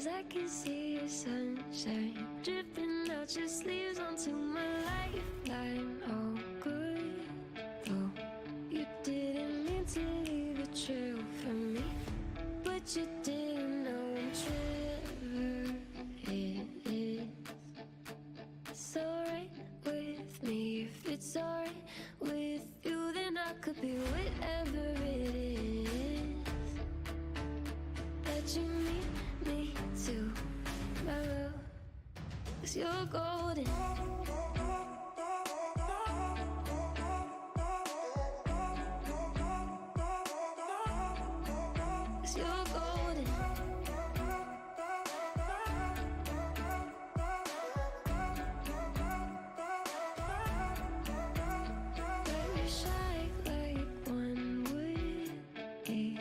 'cause I can see your sunshine dripping out your sleeves onto my lifeline. Oh, good. Oh, you didn't mean to leave a trail for me, but you didn't know I'm Trevor. It is. It's alright with me. If it's alright with you, then I could be whatever it is that you need me to, my love. 'Cause you're golden. 'Cause you're golden. Very shy like one would be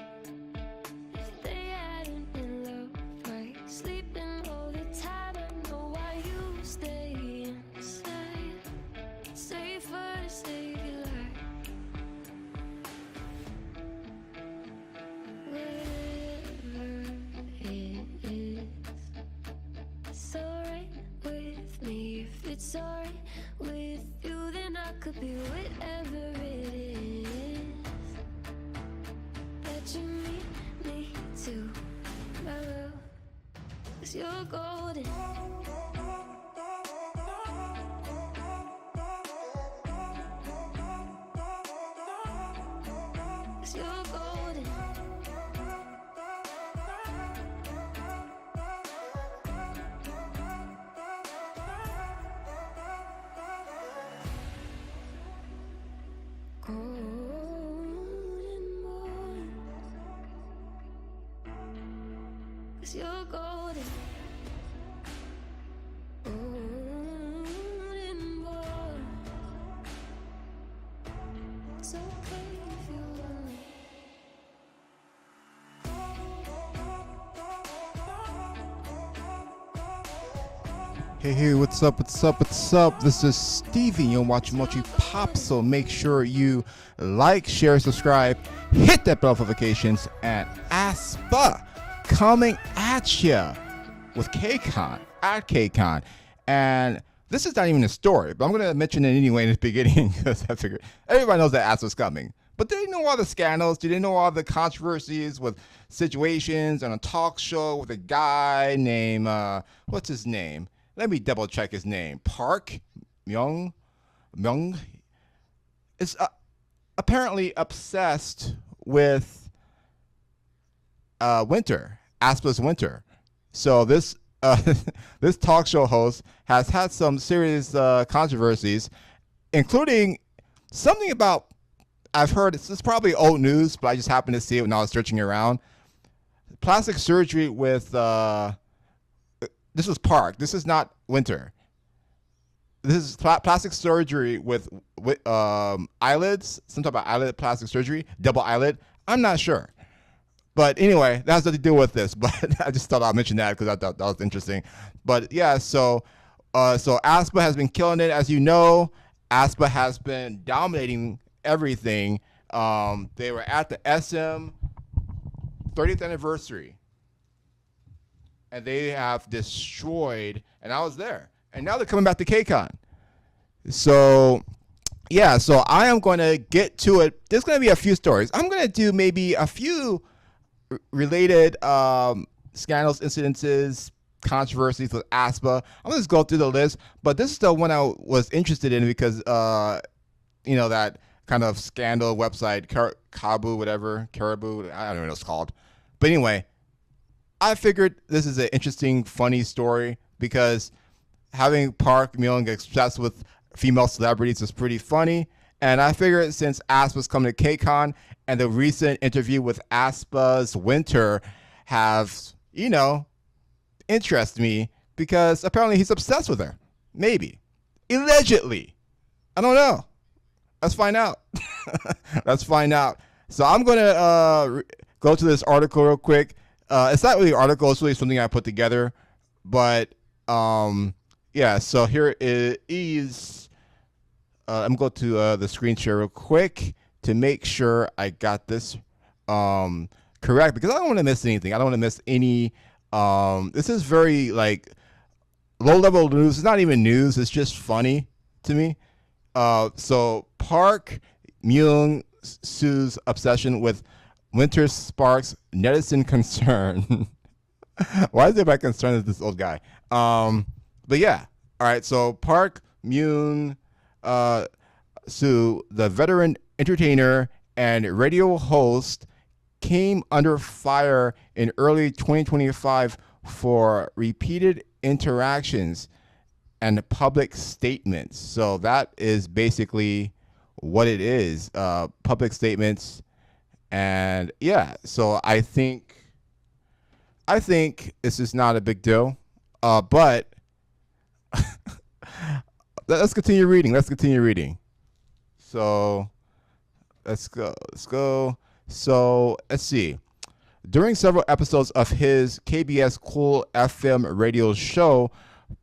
if they hadn't been loved right. Sleeping all the time, I know why you stay inside. Safer to save your life. Whatever it is, it's alright with me. If it's alright with you, then I could be whatever it is that you need me to, my love. 'Cause you're golden. 'Cause you're golden. Golden boy. 'Cause you're golden. Golden boy. It's okay if you're lonely. Hey, what's up? This is Stevie. You're watching Mochi Pop, so make sure you like, share, subscribe, hit that bell notifications, and aespa coming at ya with KCON, at KCON. And this is not even a story, but I'm going to mention it anyway in the beginning because I figured everybody knows that aespa's coming. But do they know all the scandals? Do they know all the controversies with situations on a talk show with a guy named, what's his name? Let me double check his name. Park Myung is apparently obsessed with Winter, aespa's Winter. So this this talk show host has had some serious controversies, including something about, I've heard, it's probably old news, but I just happened to see it when I was searching around. Plastic surgery with this was Park. This is not Winter. This is plastic surgery with eyelids, some type of eyelid plastic surgery, double eyelid. I'm not sure. But anyway, that has nothing to do with this. But I just thought I'd mention that because I thought that was interesting. But yeah, so aespa has been killing it. As you know, aespa has been dominating everything. They were at the SM 30th anniversary. And they have destroyed, and I was there. And now they're coming back to KCON. So, yeah, so I am going to get to it. There's going to be a few stories. I'm going to do maybe a few related scandals, incidences, controversies with aespa. I'm going to just go through the list. But this is the one I was interested in because, you know, that kind of scandal website, Caribou, I don't know what it's called. But anyway, I figured this is an interesting, funny story because having Park Myung obsessed with female celebrities is pretty funny. And I figured since aespa's coming to KCON and the recent interview with aespa's Winter have, you know, interest me because apparently he's obsessed with her. Maybe. Allegedly. I don't know. Let's find out. Let's find out. So I'm going to go to this article real quick. It's not really an article, it's really something I put together. But, yeah, so here it is. I'm going to go to the screen share real quick to make sure I got this correct because I don't want to miss anything. I don't want to miss any This is very like low level news. It's not even news. It's just funny to me. So Park Myung Soo's obsession with winter sparks netizen concern. Why is everybody concerned with this old guy? But yeah, all right. So Park Myung Soo, the veteran entertainer and radio host, came under fire in early 2025 for repeated interactions and public statements. So that is basically what it is, public statements. And yeah, so I think this is not a big deal, but let's continue reading. So let's go. So let's see. During several episodes of his KBS Cool FM radio show,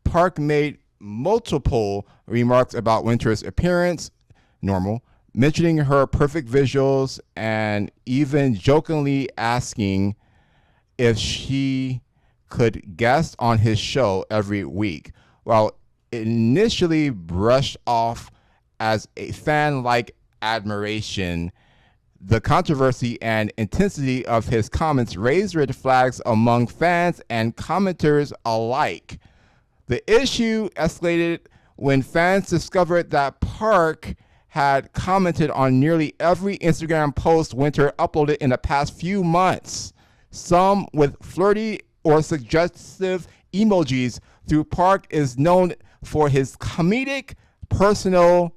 Park made multiple remarks about Winter's appearance, normal, mentioning her perfect visuals, and even jokingly asking if she could guest on his show every week. While initially brushed off as a fan-like admiration, the controversy and intensity of his comments raised red flags among fans and commenters alike. The issue escalated when fans discovered that Park had commented on nearly every Instagram post Winter uploaded in the past few months, some with flirty or suggestive emojis. Through Park is known for his comedic persona,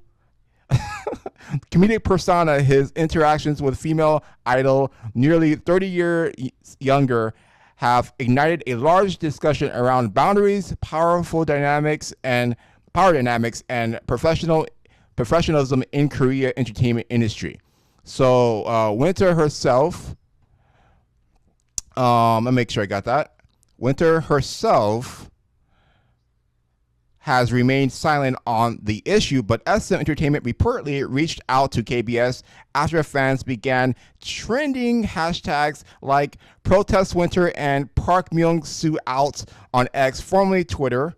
his interactions with female idol, nearly 30 years younger, have ignited a large discussion around boundaries, power dynamics, and professionalism in Korea entertainment industry. So Winter herself, let me make sure I got that. Winter herself has remained silent on the issue, but SM Entertainment reportedly reached out to KBS after fans began trending hashtags like Protest Winter and Park Myung-soo out on X, formerly Twitter.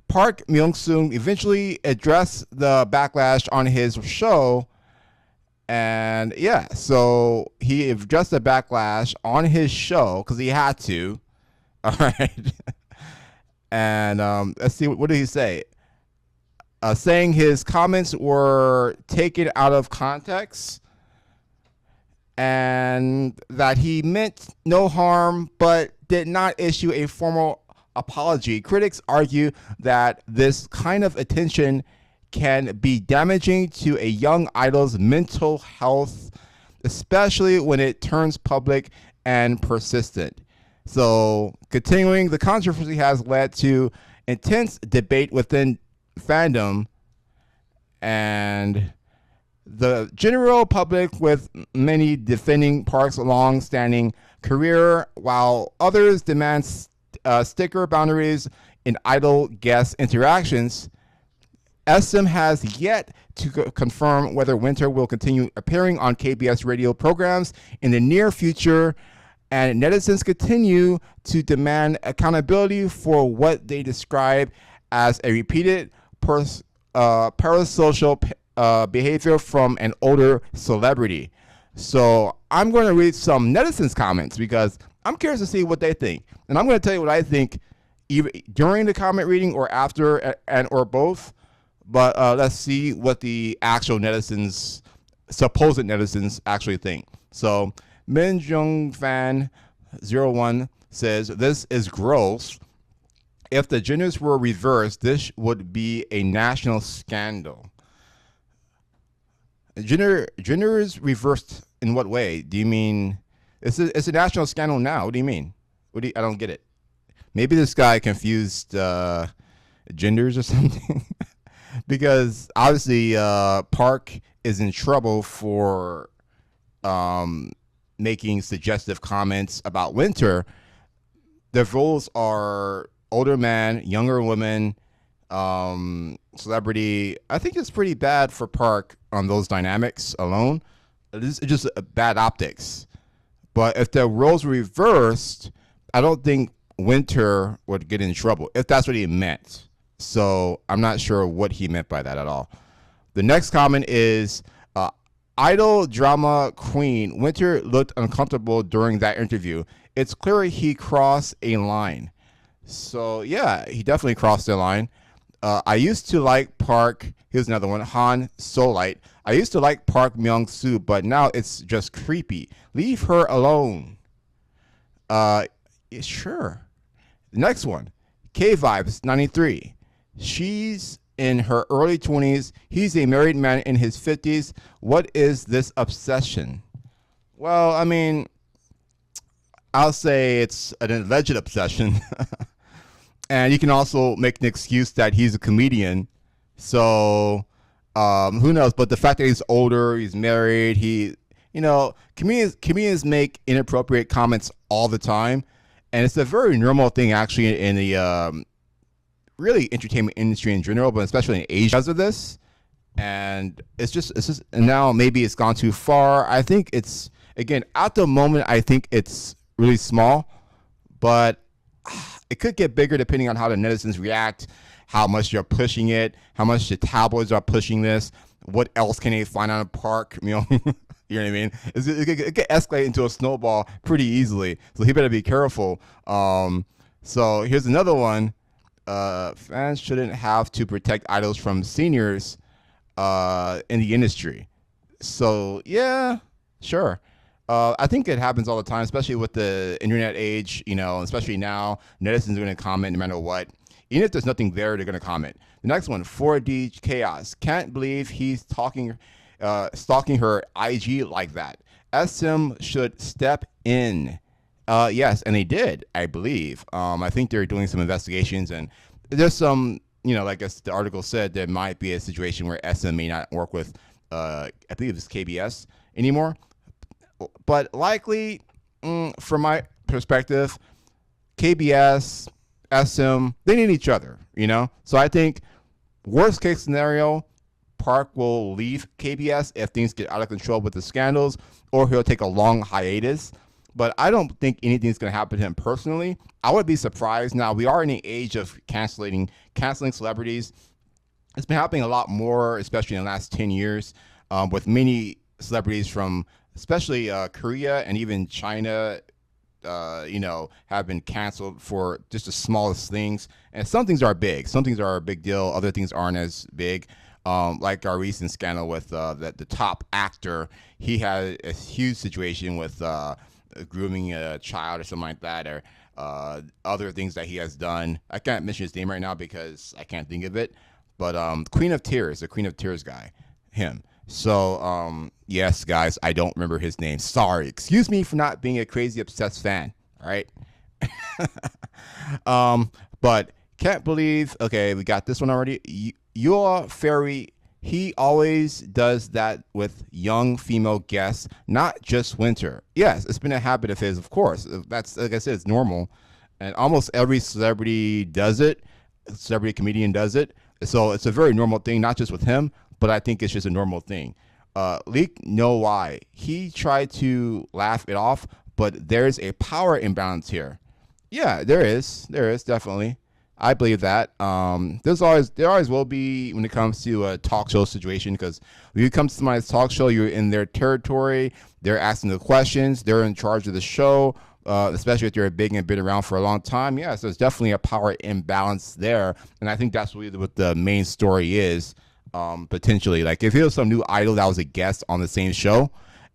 Park Myung-soo eventually addressed the backlash on his show, and yeah, so he addressed the backlash on his show because he had to. All right. And let's see, what did he say? Saying his comments were taken out of context and that he meant no harm but did not issue a formal apology. Critics argue that this kind of attention can be damaging to a young idol's mental health, especially when it turns public and persistent. So, continuing, the controversy has led to intense debate within fandom and the general public, with many defending Park's long-standing career, while others demand sticker boundaries in idol guest interactions. SM has yet to confirm whether Winter will continue appearing on KBS radio programs in the near future, and netizens continue to demand accountability for what they describe as a repeated parasocial behavior from an older celebrity. So I'm going to read some netizens' comments because I'm curious to see what they think. And I'm going to tell you what I think either during the comment reading or after, and or both. But let's see what the actual netizens, supposed netizens, actually think. So Myung Fan 01 says, "This is gross. If the genders were reversed, this would be a national scandal." Genders reversed in what way? Do you mean it's a national scandal now? What do you mean? I don't get it. Maybe this guy confused genders or something. Because obviously Park is in trouble for making suggestive comments about Winter. The roles are older man, younger woman, celebrity. I think it's pretty bad for Park on those dynamics alone. It's just bad optics. But if the roles were reversed, I don't think Winter would get in trouble, if that's what he meant. So I'm not sure what he meant by that at all. The next comment is, idol drama queen Winter looked uncomfortable during that interview. It's clear he crossed a line. So yeah, he definitely crossed the line. I used to like Park. Here's another one. Han Solite. I used to like Park Myung Soo, but now it's just creepy. Leave her alone. Sure. The next one. K Vibes 93. She's in her early 20s. He's a married man in his 50s. What is this obsession? Well, I mean, I'll say it's an alleged obsession. And you can also make an excuse that he's a comedian. So who knows? But the fact that he's older, he's married, comedians make inappropriate comments all the time. And it's a very normal thing actually in the really entertainment industry in general, but especially in Asia because of this. And it's just and now maybe it's gone too far. I think it's, again, at the moment, I think it's really small, but it could get bigger depending on how the netizens react, how much you're pushing it, how much the tabloids are pushing this, what else can they find on a Park, you know? You know what I mean? It could escalate into a snowball pretty easily, so he better be careful. So here's another one. Fans shouldn't have to protect idols from seniors in the industry. So yeah, sure. I think it happens all the time, especially with the internet age, especially now. Netizens are going to comment no matter what. Even if there's nothing there, they're going to comment. The next one, 4D Chaos. Can't believe he's stalking her IG like that. SM should step in. Yes, and they did, I believe. I think they're doing some investigations, and there's some, like as the article said, there might be a situation where SM may not work with, I believe it's KBS anymore. But likely, from my perspective, KBS, SM, they need each other, So I think worst case scenario, Park will leave KBS if things get out of control with the scandals, or he'll take a long hiatus. But I don't think anything's going to happen to him personally. I would be surprised. Now, we are in the age of canceling celebrities. It's been happening a lot more, especially in the last 10 years, with many celebrities from especially Korea and even China, have been canceled for just the smallest things. And some things are big. Some things are a big deal. Other things aren't as big. Like our recent scandal with the top actor. He had a huge situation with grooming a child or something like that, or other things that he has done. I can't mention his name right now because I can't think of it. But the Queen of Tears guy, him. So, yes, guys, I don't remember his name. Sorry. Excuse me for not being a crazy obsessed fan. All right. But can't believe, okay, we got this one already. Your Fairy, he always does that with young female guests, not just Winter. Yes, it's been a habit of his, of course. That's, like I said, it's normal. And almost every celebrity does it. Celebrity comedian does it. So it's a very normal thing, not just with him, but I think it's just a normal thing. Leak know why. He tried to laugh it off, but there's a power imbalance here. Yeah, there is definitely. I believe that. There always will be when it comes to a talk show situation, because when you come to somebody's talk show, you're in their territory. They're asking the questions. They're in charge of the show, especially if they're big and been around for a long time. Yeah, so there's definitely a power imbalance there, and I think that's really what the main story is. Potentially, like if it was some new idol that was a guest on the same show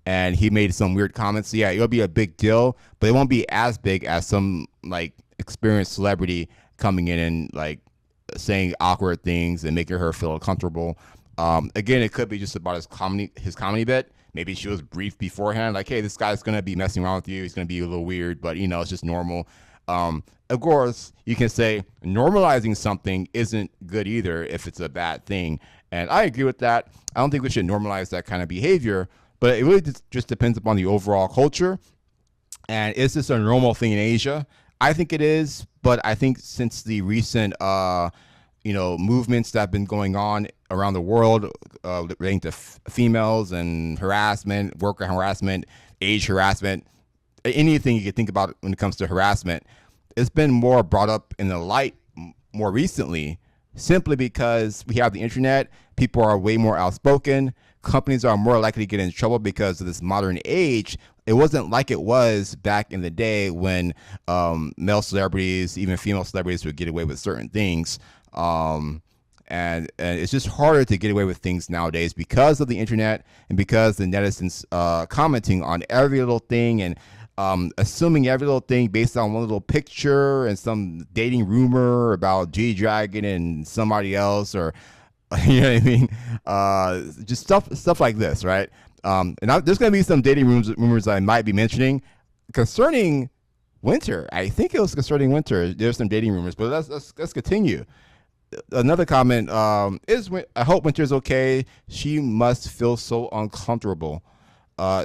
and he made some weird comments, yeah, it'll be a big deal, but it won't be as big as some like experienced celebrity coming in and like saying awkward things and making her feel uncomfortable. Again, it could be just about his comedy bit. Maybe she was briefed beforehand, like, hey, this guy's gonna be messing around with you. He's gonna be a little weird, but it's just normal. Of course, you can say normalizing something isn't good either if it's a bad thing. And I agree with that. I don't think we should normalize that kind of behavior, but it really just depends upon the overall culture. And is this a normal thing in Asia? I think it is, but I think since the recent, movements that have been going on around the world relating to females and harassment, worker harassment, age harassment, anything you can think about when it comes to harassment, it's been more brought up in the light more recently, simply because we have the internet. People are way more outspoken. Companies are more likely to get in trouble because of this modern age. It wasn't like it was back in the day when male celebrities, even female celebrities, would get away with certain things. And it's just harder to get away with things nowadays because of the internet and because the netizens commenting on every little thing and assuming every little thing based on one little picture and some dating rumor about G-Dragon and somebody else, or you know what I mean? Just stuff like this, right? There's going to be some dating rumors I might be mentioning concerning Winter. I think it was concerning Winter. There's some dating rumors, but let's continue. Another comment is, I hope Winter's okay. She must feel so uncomfortable.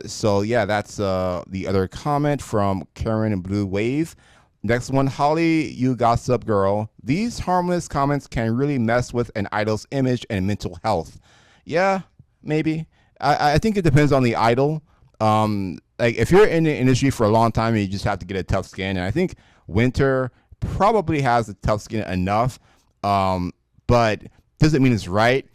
So yeah, that's the other comment from Karen and Blue Wave. Next one, Holly, you gossip girl. These harmless comments can really mess with an idol's image and mental health. Yeah, maybe. I think it depends on the idol. Like if you're in the industry for a long time, you just have to get a tough skin. And I think Winter probably has a tough skin enough. But doesn't mean it's right.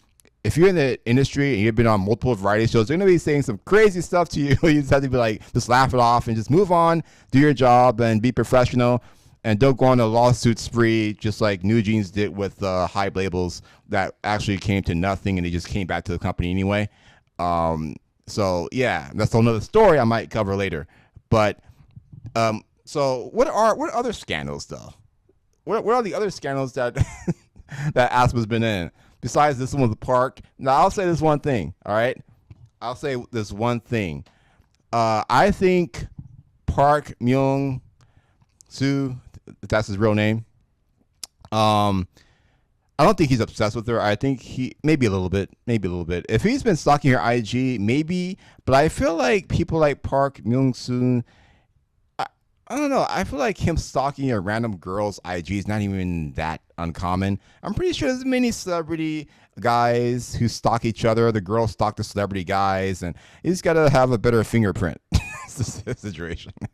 If you're in the industry and you've been on multiple variety shows, they're going to be saying some crazy stuff to you. You just have to be like, just laugh it off and just move on, do your job and be professional, and don't go on a lawsuit spree just like New Jeans did with Hype labels that actually came to nothing and they just came back to the company anyway. So yeah, that's another story I might cover later. But so what other scandals though? What are the other scandals that that aespa's been in besides this one with the Park? Now I'll say this one thing. All right, I'll say this one thing. I think Park Myung Soo, if that's his real name. I don't think he's obsessed with her. I think he maybe a little bit. If he's been stalking her IG, maybe. But I feel like people like Park Myung Soo, I don't know. I feel like him stalking a random girl's IG is not even that uncommon. I'm pretty sure there's many celebrity guys who stalk each other. The girls stalk the celebrity guys, and he's got to have a better fingerprint situation. You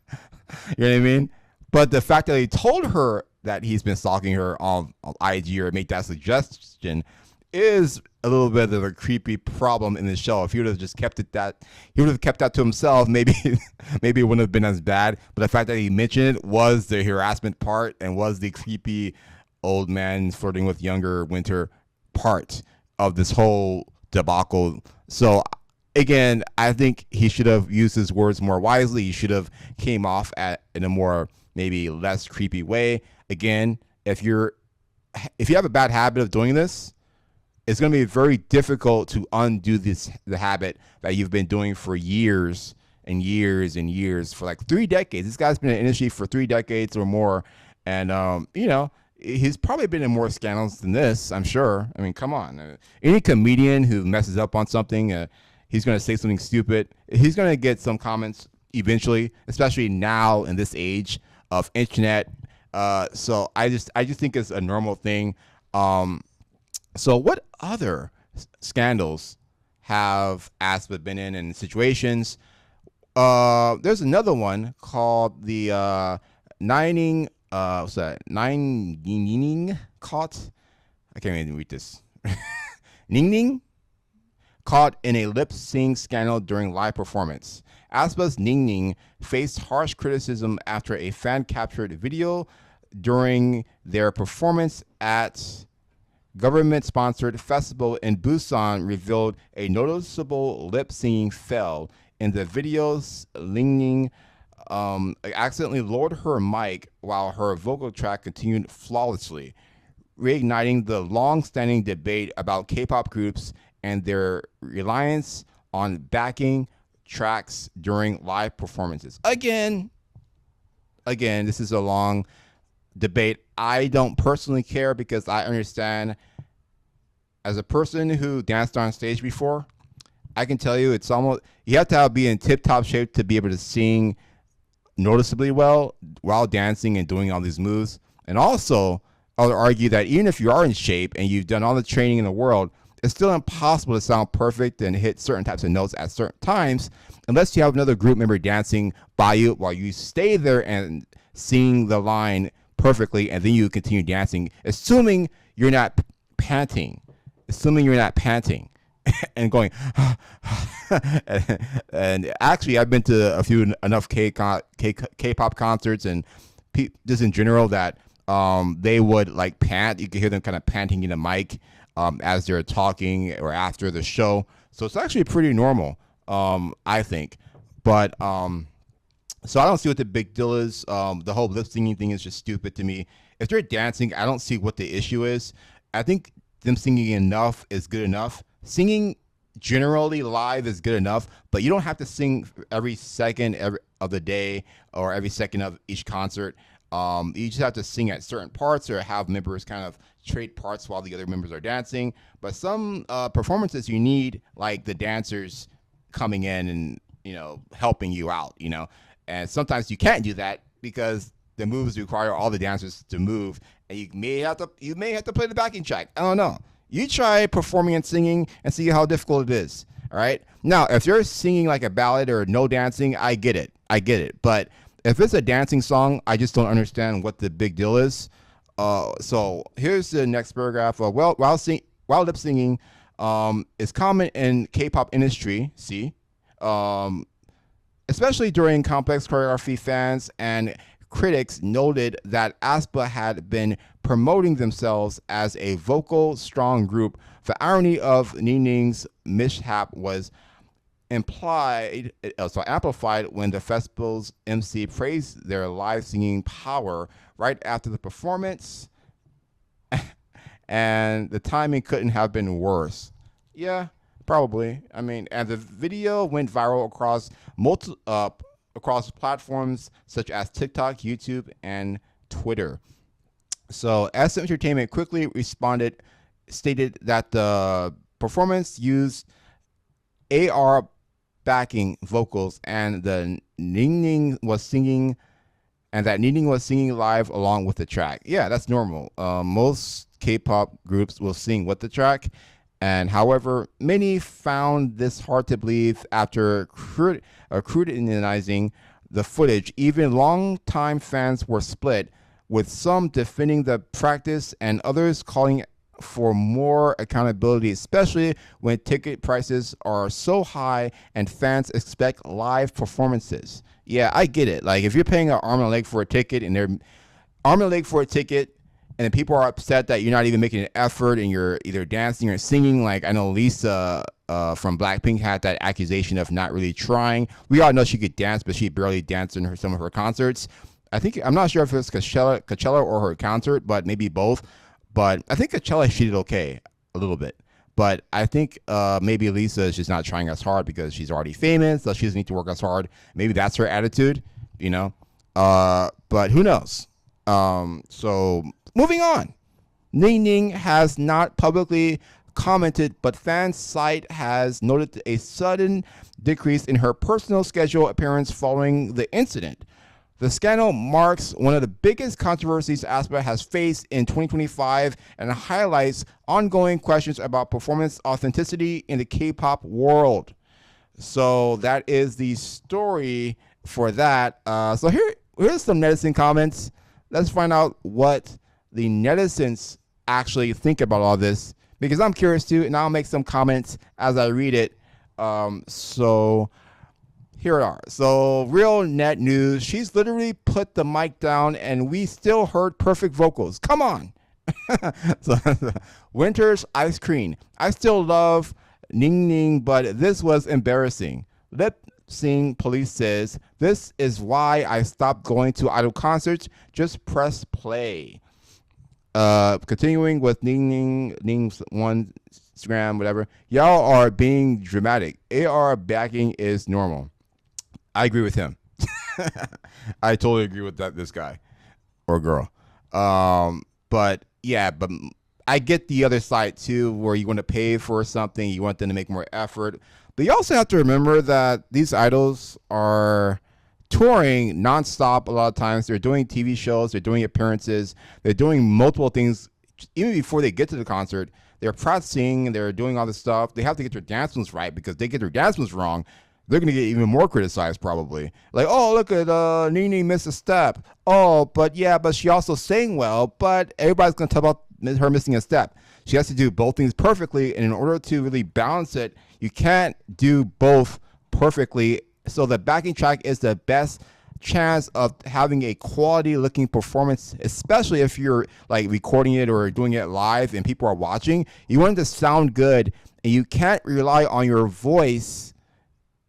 know what I mean? But the fact that he told her that he's been stalking her on IG or make that suggestion is a little bit of a creepy problem in the show. If he would have just kept that to himself, maybe it wouldn't have been as bad. But the fact that he mentioned it was the harassment part and was the creepy old man flirting with younger Winter part of this whole debacle. So again, I think he should have used his words more wisely. He should have came off in a more maybe less creepy way. Again, if you have a bad habit of doing this, it's going to be very difficult to undo the habit that you've been doing for years and years and years, for like 3 decades. This guy's been in the industry for 3 decades or more. And, he's probably been in more scandals than this, I'm sure. I mean, come on. Any comedian who messes up on something, he's going to say something stupid. He's going to get some comments eventually, especially now in this age of internet. So I just think it's a normal thing. So what other scandals have aespa been in situations? There's another one called the Nining caught. I can't even read this. Ning caught in a lip sync scandal during live performance. aespa's Ning faced harsh criticism after a fan captured video during their performance at government-sponsored festival in Busan revealed a noticeable lip-syncing fail. In the videos, Ning accidentally lowered her mic while her vocal track continued flawlessly, reigniting the long-standing debate about K-pop groups and their reliance on backing tracks during live performances. Again, this is a long debate. I don't personally care because I understand, as a person who danced on stage before, I can tell you it's almost, you have to be in tip-top shape to be able to sing noticeably well while dancing and doing all these moves. And also, I would argue that even if you are in shape and you've done all the training in the world, it's still impossible to sound perfect and hit certain types of notes at certain times unless you have another group member dancing by you while you stay there and sing the line perfectly, and then you continue dancing, assuming you're not panting, and going. and actually, I've been to a few enough K-pop concerts and just in general that they would like pant. You could hear them kind of panting in the mic as they're talking or after the show. So it's actually pretty normal, I think. But so I don't see what the big deal is. The whole lip singing thing is just stupid to me. If they're dancing, I don't see what the issue is. I think them singing enough is good enough. Singing generally live is good enough, but you don't have to sing every second of the day or every second of each concert. You just have to sing at certain parts or have members kind of trade parts while the other members are dancing. But some performances you need like the dancers coming in and, you know, helping you out, you know. And sometimes you can't do that because the moves require all the dancers to move, and you may have to play the backing track. I don't know. You try performing and singing and see how difficult it is. All right. Now, if you're singing like a ballad or no dancing, I get it. But if it's a dancing song, I just don't understand what the big deal is. So here's the next paragraph. While lip singing is common in K-pop industry. See. Especially during complex choreography, fans and critics noted that aespa had been promoting themselves as a vocal strong group. The irony of Nining's mishap was amplified when the festival's MC praised their live singing power right after the performance, and the timing couldn't have been worse. Yeah. Probably. I mean, and the video went viral across platforms such as TikTok, YouTube, and Twitter. So, SM Entertainment quickly stated that the performance used AR backing vocals, and that Ning was singing live along with the track. Yeah, that's normal. Most K-pop groups will sing with the track. And however, many found this hard to believe after scrutinizing the footage. Even longtime fans were split, with some defending the practice and others calling for more accountability, especially when ticket prices are so high and fans expect live performances. Yeah, I get it. Like if you're paying an arm and a leg for a ticket and they're arm and a leg for a ticket, and then people are upset that you're not even making an effort and you're either dancing or singing. Like I know Lisa from Blackpink had that accusation of not really trying. We all know she could dance, but she barely danced in some of her concerts. I'm not sure if it was Coachella or her concert, but maybe both. But I think Coachella she did okay a little bit. But I think maybe Lisa is just not trying as hard because she's already famous, so she doesn't need to work as hard. Maybe that's her attitude, you know. But who knows? So moving on. Ning has not publicly commented, but fan site has noted a sudden decrease in her personal schedule appearance following the incident. The scandal marks one of the biggest controversies aespa has faced in 2025 and highlights ongoing questions about performance authenticity in the K-pop world. So that is the story for that. So here's some netizen comments. Let's find out what the netizens actually think about all this, because I'm curious too, and I'll make some comments as I read it. So here it are. So real net news. She's literally put the mic down and we still heard perfect vocals. Come on. So, Winter's ice cream. I still love Ning, but this was embarrassing. Lip Sync Police says, this is why I stopped going to idol concerts. Just press play. Continuing with Ning's one Instagram, whatever. Y'all are being dramatic. AR backing is normal. I agree with him. I totally agree with this guy or girl. But yeah, but I get the other side too, where you want to pay for something, you want them to make more effort. But you also have to remember that these idols are touring nonstop a lot of times. They're doing TV shows, they're doing appearances, they're doing multiple things even before they get to the concert. They're practicing, they're doing all this stuff. They have to get their dance moves right, because they get their dance moves wrong, they're going to get even more criticized probably. Like, oh, look at Nini missed a step. oh, but yeah, but she also sang well, but everybody's going to talk about her missing a step. She has to do both things perfectly, and in order to really balance it, you can't do both perfectly. So the backing track is the best chance of having a quality looking performance, especially if you're like recording it or doing it live and people are watching. You want it to sound good, and you can't rely on your voice.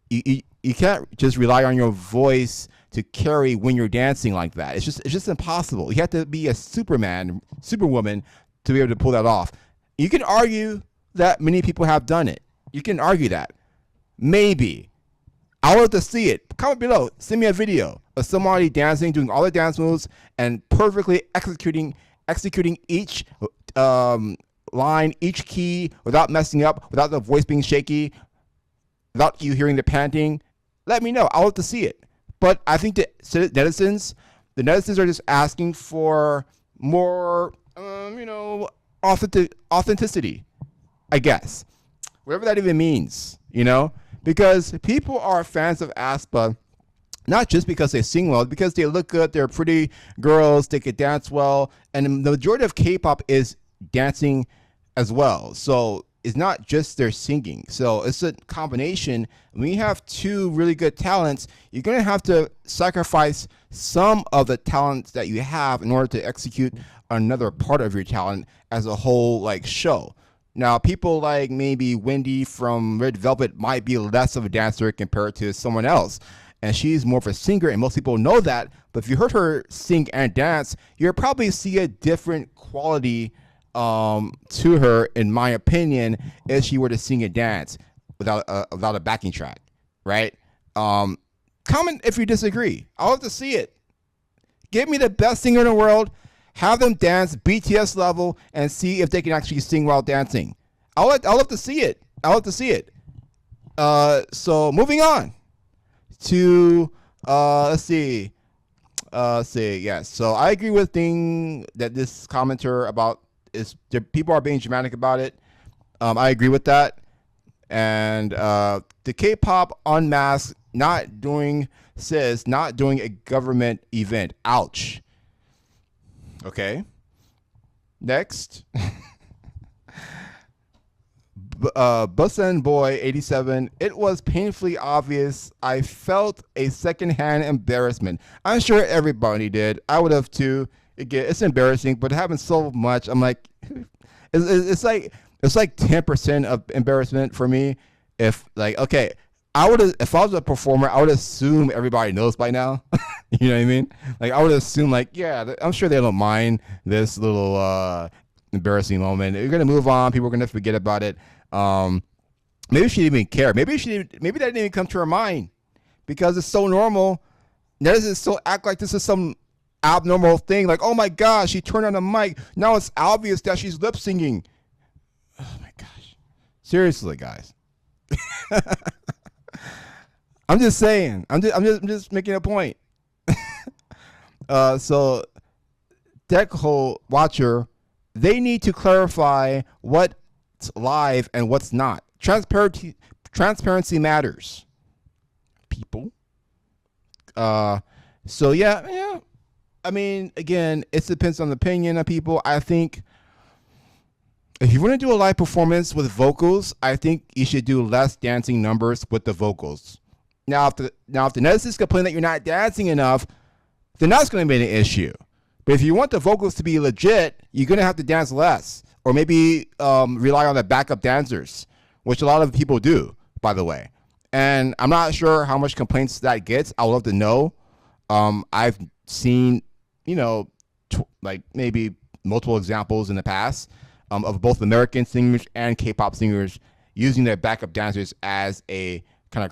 You can't just rely on your voice to carry when you're dancing like that. It's just impossible. You have to be a superwoman to be able to pull that off. You can argue that many people have done it. You can argue that. Maybe. I would love to see it. Comment below. Send me a video of somebody dancing, doing all the dance moves, and perfectly executing each line, each key, without messing up, without the voice being shaky, without you hearing the panting. Let me know. I would love to see it. But I think the netizens are just asking for more, authenticity, I guess. Whatever that even means, because people are fans of aespa, not just because they sing well, because they look good, they're pretty girls, they can dance well, and the majority of K-pop is dancing as well. So it's not just their singing. So it's a combination. When you have two really good talents, you're going to have to sacrifice some of the talents that you have in order to execute another part of your talent as a whole show. Now, people like maybe Wendy from Red Velvet might be less of a dancer compared to someone else, and she's more of a singer, and most people know that. But if you heard her sing and dance, you'll probably see a different quality to her, in my opinion, if she were to sing and dance without a backing track, right? Comment if you disagree. I'll have to see it. Give me the best singer in the world. Have them dance BTS level and see if they can actually sing while dancing. I'll love to see it. So moving on to let's see. Yes. So I agree with that this commenter about people are being dramatic about it. I agree with that. And the K-pop unmasked not doing a government event. Ouch. Okay. Next. Busan Boy 87. It was painfully obvious. I felt a secondhand embarrassment. I'm sure everybody did. I would have too. It's embarrassing, but it happens so much. I'm like, it's like 10% of embarrassment for me. If if I was a performer, I would assume everybody knows by now. You know what I mean? I would assume I'm sure they don't mind this little embarrassing moment. You're gonna move on. People are gonna forget about it. Maybe she didn't even care. Maybe that didn't even come to her mind because it's so normal. Netizens still act like this is some abnormal thing. Like, oh my gosh, she turned on the mic. Now it's obvious that she's lip singing. Oh my gosh. Seriously, guys. I'm just saying. I'm just making a point. So Deckhole Watcher, they need to clarify what's live and what's not. Transparency matters, people. So yeah. I mean, again, it depends on the opinion of people. I think if you want to do a live performance with vocals, I think you should do less dancing numbers with the vocals. Now, if the netizens complain that you're not dancing enough, then that's going to be an issue. But if you want the vocals to be legit, you're going to have to dance less, or maybe rely on the backup dancers, which a lot of people do, by the way. And I'm not sure how much complaints that gets. I would love to know. I've seen, maybe multiple examples in the past of both American singers and K-pop singers using their backup dancers as a kind of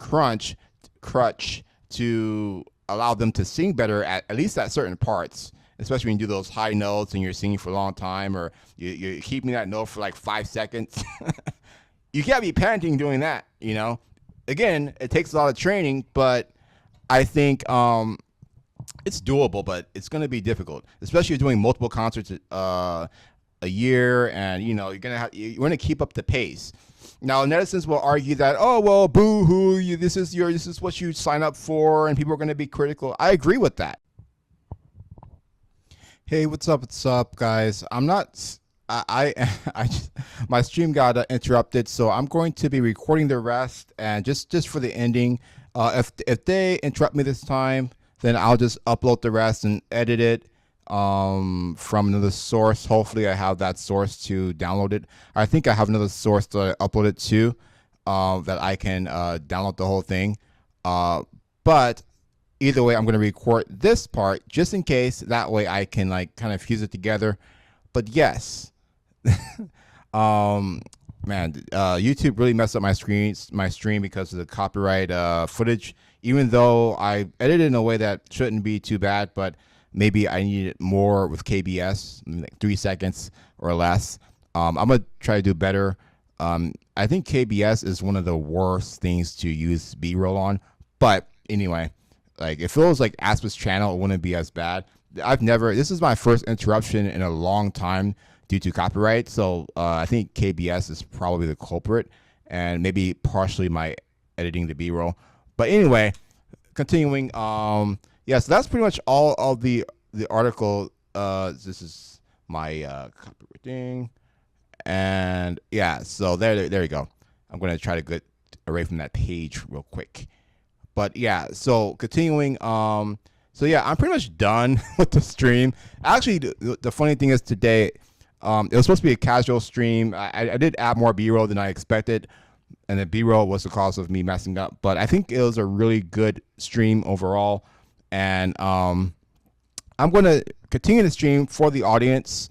crutch to allow them to sing better at least at certain parts, especially when you do those high notes and you're singing for a long time, or you're keeping that note for 5 seconds. You can't be panting doing that, Again, it takes a lot of training, but I think it's doable, but it's going to be difficult, especially if you're doing multiple concerts a year, and you want to keep up the pace. Now, netizens will argue that, oh well, boo hoo, this is what you sign up for, and people are going to be critical. I agree with that. Hey, what's up? What's up, guys? I'm not. I just, my stream got interrupted, so I'm going to be recording the rest, and just for the ending. If they interrupt me this time, then I'll just upload the rest and edit it from another source. Hopefully, I have that source to download it. I think I have another source to upload it to, that I can download the whole thing. But either way, I'm going to record this part just in case. That way I can like kind of fuse it together. But yes, YouTube really messed up my stream because of the copyright footage. Even though I edited in a way that shouldn't be too bad, but maybe I needed more with KBS, like 3 seconds or less. I'm gonna try to do better. I think KBS is one of the worst things to use B-roll on, but anyway. Like, if it was like aespa's channel, it wouldn't be as bad. This is my first interruption in a long time due to copyright. So I think KBS is probably the culprit, and maybe partially my editing the B-roll. But anyway, continuing. So that's pretty much all of the article. This is my copyright thing, and yeah. So there you go. I'm gonna try to get away from that page real quick. But yeah, so continuing, I'm pretty much done with the stream. Actually, the funny thing is today, it was supposed to be a casual stream. I did add more B-roll than I expected, and the B-roll was the cause of me messing up. But I think it was a really good stream overall, and I'm going to continue the stream for the audience.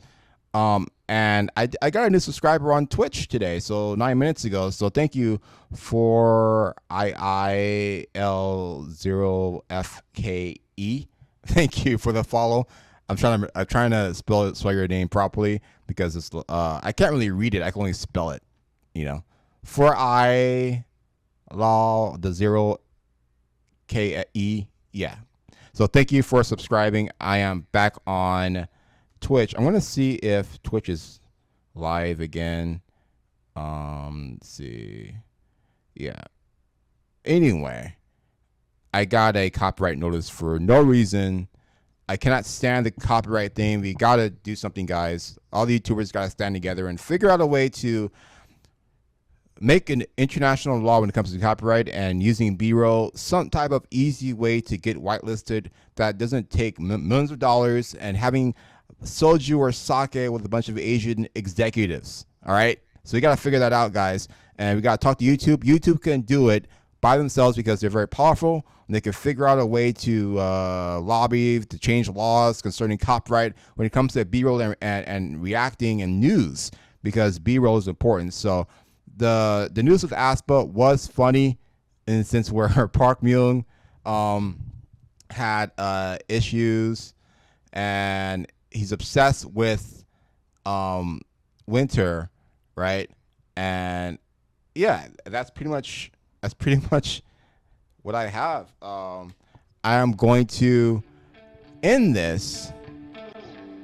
And I got a new subscriber on Twitch today, so 9 minutes ago. So thank you for IIL0FKE. Thank you for the follow. I'm trying to spell your name properly because it's I can't really read it. I can only spell it. For I law the 0KE. Yeah. So thank you for subscribing. I am back on Twitch. I'm gonna see if Twitch is live again. Let's see. Yeah. Anyway, I got a copyright notice for no reason. I cannot stand the copyright thing. We gotta do something, guys. All the YouTubers gotta stand together and figure out a way to make an international law when it comes to copyright and using B-roll, some type of easy way to get whitelisted that doesn't take millions of dollars, and having soju or sake with a bunch of Asian executives. All right, so we got to figure that out, guys, and we got to talk to YouTube. YouTube can do it by themselves because they're very powerful, and they can figure out a way to lobby to change laws concerning copyright when it comes to B-roll and reacting and news, because B-roll is important. So the news with aespa was funny in the sense where Park Myung had issues, and he's obsessed with Winter, right? And yeah, that's pretty much what I have. I am going to end this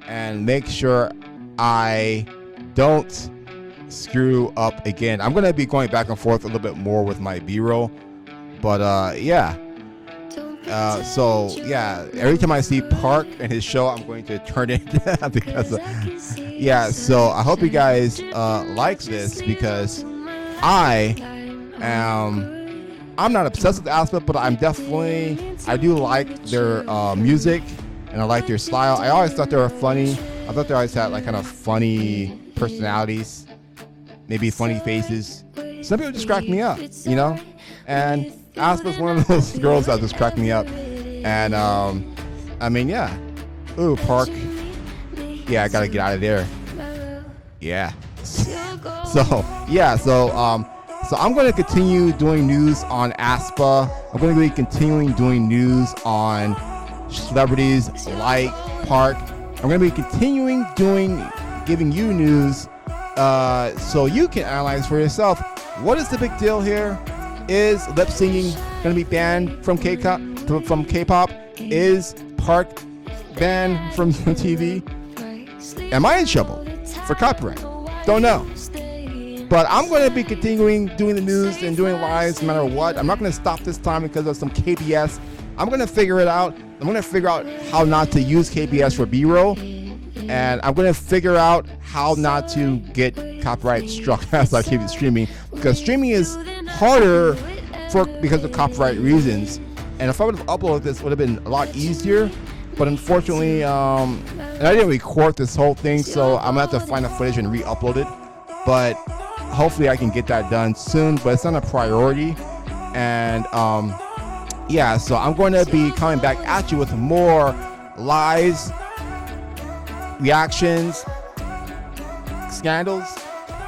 and make sure I don't screw up again. I'm gonna be going back and forth a little bit more with my B-roll, but so yeah, every time I see Park and his show, I'm going to turn it because so I hope you guys like this, because I'm not obsessed with aespa, but I do like their music, and I like their style. I always thought they were funny. I thought they always had like kind of funny personalities, maybe funny faces. Some people just crack me up, and aespa's one of those girls that just cracked me up. And ooh, Park, I gotta get out of there. So I'm going to continue doing news on aespa. I'm going to be continuing doing news on celebrities like Park. I'm going to be continuing giving you news so you can analyze for yourself. What is the big deal here? Is lip singing going to be banned from K-pop? Is Park banned from TV? Am I in trouble for copyright? Don't know. But I'm going to be continuing doing the news and doing lives no matter what. I'm not going to stop this time because of some KBS. I'm going to figure it out. I'm going to figure out how not to use KBS for B-roll. and I'm gonna figure out how not to get copyright struck as I keep streaming, because streaming is harder because of copyright reasons. And if I would have uploaded this, it would have been a lot easier. But unfortunately, and I didn't record this whole thing, so I'm gonna have to find the footage and re-upload it. But hopefully I can get that done soon, but it's not a priority. And yeah, so I'm going to be coming back at you with more lies, reactions, scandals,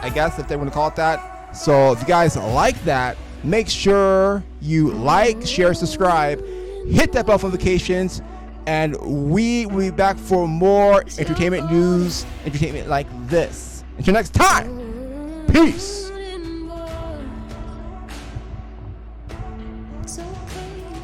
I guess, if they want to call it that. So if you guys like that, make sure you like, share, subscribe, hit that bell for notifications, and we will be back for more entertainment news, entertainment like this. Until next time, peace. So crazy.